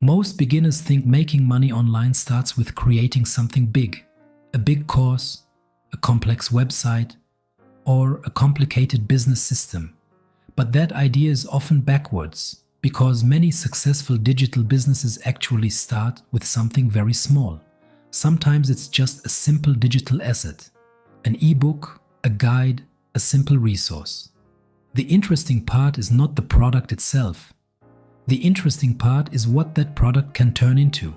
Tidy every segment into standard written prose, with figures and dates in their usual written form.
Most beginners think making money online starts with creating something big, a big course, a complex website, or a complicated business system. But that idea is often backwards, because many successful digital businesses actually start with something very small. Sometimes it's just a simple digital asset, an ebook, a guide, a simple resource. The interesting part is not the product itself. The interesting part is what that product can turn into.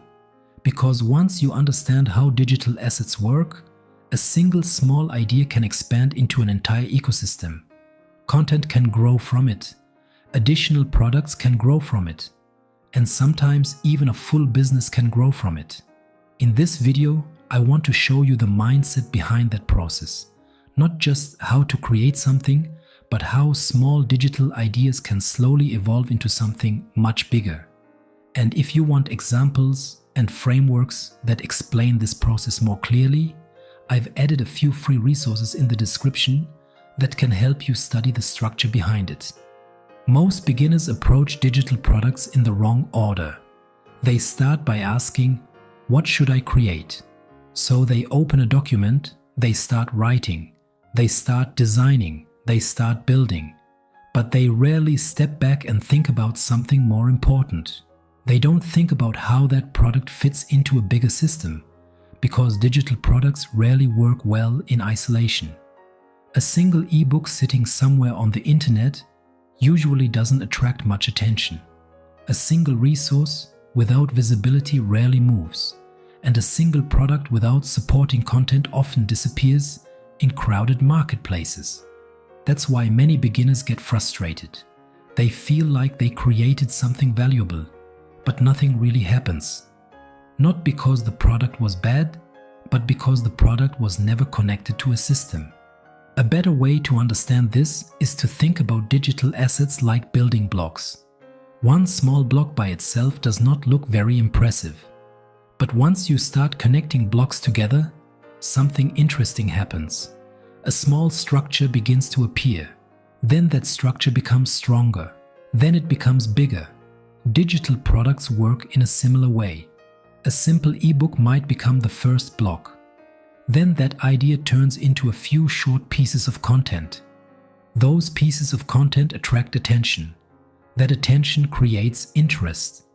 Because once you understand how digital assets work, a single small idea can expand into an entire ecosystem. Content can grow from it. Additional products can grow from it. And sometimes even a full business can grow from it. In this video, I want to show you the mindset behind that process. Not just how to create something, but how small digital ideas can slowly evolve into something much bigger. And if you want examples and frameworks that explain this process more clearly, I've added a few free resources in the description that can help you study the structure behind it. Most beginners approach digital products in the wrong order. They start by asking, what should I create? So they open a document, they start writing, they start designing, they start building. But they rarely step back and think about something more important. They don't think about how that product fits into a bigger system, because digital products rarely work well in isolation. A single ebook sitting somewhere on the internet usually doesn't attract much attention. A single resource without visibility rarely moves, and a single product without supporting content often disappears in crowded marketplaces. That's why many beginners get frustrated. They feel like they created something valuable, but nothing really happens. Not because the product was bad, but because the product was never connected to a system. A better way to understand this is to think about digital assets like building blocks. One small block by itself does not look very impressive. But once you start connecting blocks together, something interesting happens. A small structure begins to appear. Then that structure becomes stronger. Then it becomes bigger. Digital products work in a similar way. A simple ebook might become the first block. Then that idea turns into a few short pieces of content. Those pieces of content attract attention. That attention creates interest.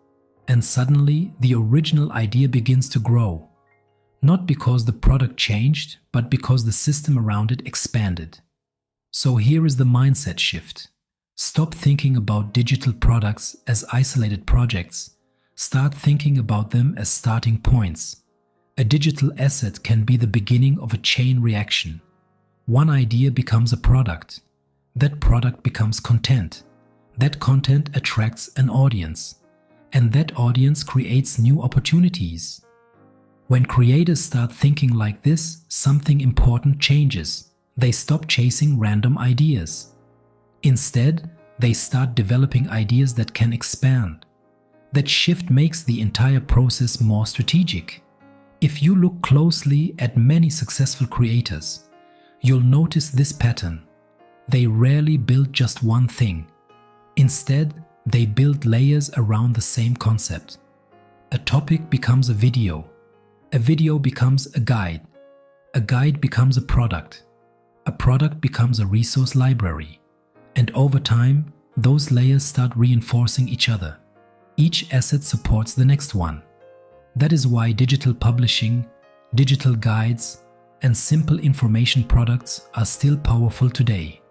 And suddenly, the original idea begins to grow. Not because the product changed, but because the system around it expanded. So here is the mindset shift. Stop thinking about digital products as isolated projects. Start thinking about them as starting points. A digital asset can be the beginning of a chain reaction. One idea becomes a product. That product becomes content. That content attracts an audience. And that audience creates new opportunities. When creators start thinking like this, something important changes. They stop chasing random ideas. Instead, they start developing ideas that can expand. That shift makes the entire process more strategic. If you look closely at many successful creators, you'll notice this pattern. They rarely build just one thing. Instead, they build layers around the same concept. A topic becomes a video becomes a guide becomes a product becomes a resource library, and over time, those layers start reinforcing each other. Each asset supports the next one. That is why digital publishing, digital guides, and simple information products are still powerful today.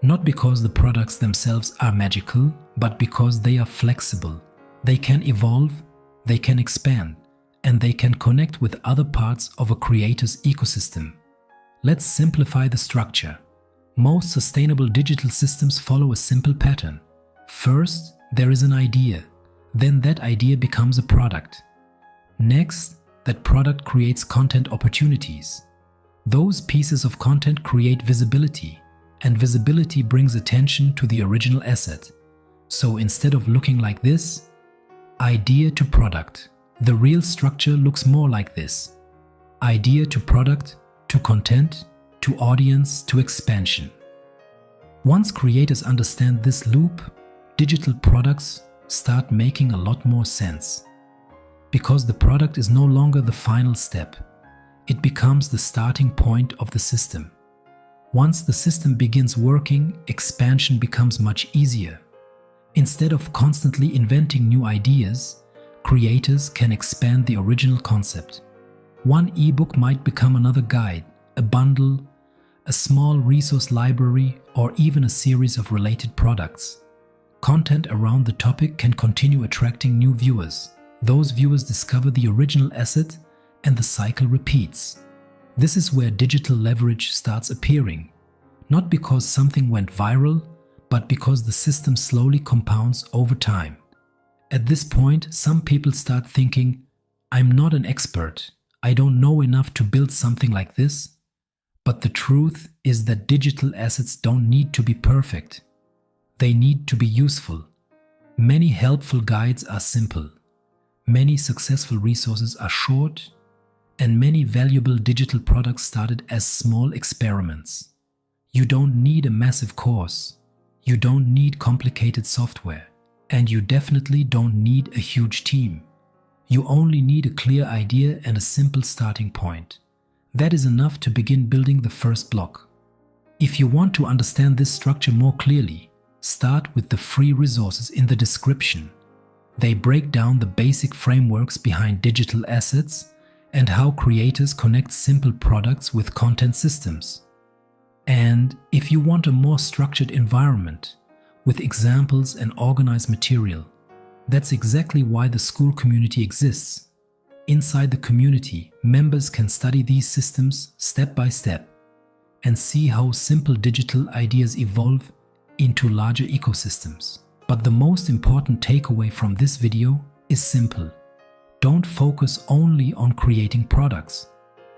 Not because the products themselves are magical, but because they are flexible. They can evolve, they can expand, and they can connect with other parts of a creator's ecosystem. Let's simplify the structure. Most sustainable digital systems follow a simple pattern. First, there is an idea. Then that idea becomes a product. Next, that product creates content opportunities. Those pieces of content create visibility, and visibility brings attention to the original asset. So instead of looking like this, idea to product, the real structure looks more like this. Idea to product, to content, to audience, to expansion. Once creators understand this loop, digital products start making a lot more sense. Because the product is no longer the final step. It becomes the starting point of the system. Once the system begins working, expansion becomes much easier. Instead of constantly inventing new ideas, creators can expand the original concept. One ebook might become another guide, a bundle, a small resource library, or even a series of related products. Content around the topic can continue attracting new viewers. Those viewers discover the original asset and the cycle repeats. This is where digital leverage starts appearing, not because something went viral, but because the system slowly compounds over time. At this point, some people start thinking, I'm not an expert, I don't know enough to build something like this. But the truth is that digital assets don't need to be perfect. They need to be useful. Many helpful guides are simple. Many successful resources are short, and many valuable digital products started as small experiments. You don't need a massive course, you don't need complicated software, and you definitely don't need a huge team. You only need a clear idea and a simple starting point. That is enough to begin building the first block. If you want to understand this structure more clearly, start with the free resources in the description. They break down the basic frameworks behind digital assets and how creators connect simple products with content systems. And if you want a more structured environment, with examples and organized material, that's exactly why the school community exists. Inside the community, members can study these systems step by step and see how simple digital ideas evolve into larger ecosystems. But the most important takeaway from this video is simple. Don't focus only on creating products.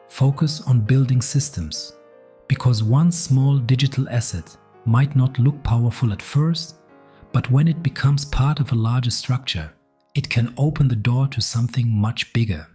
Focus on building systems. Because one small digital asset might not look powerful at first, but when it becomes part of a larger structure, it can open the door to something much bigger.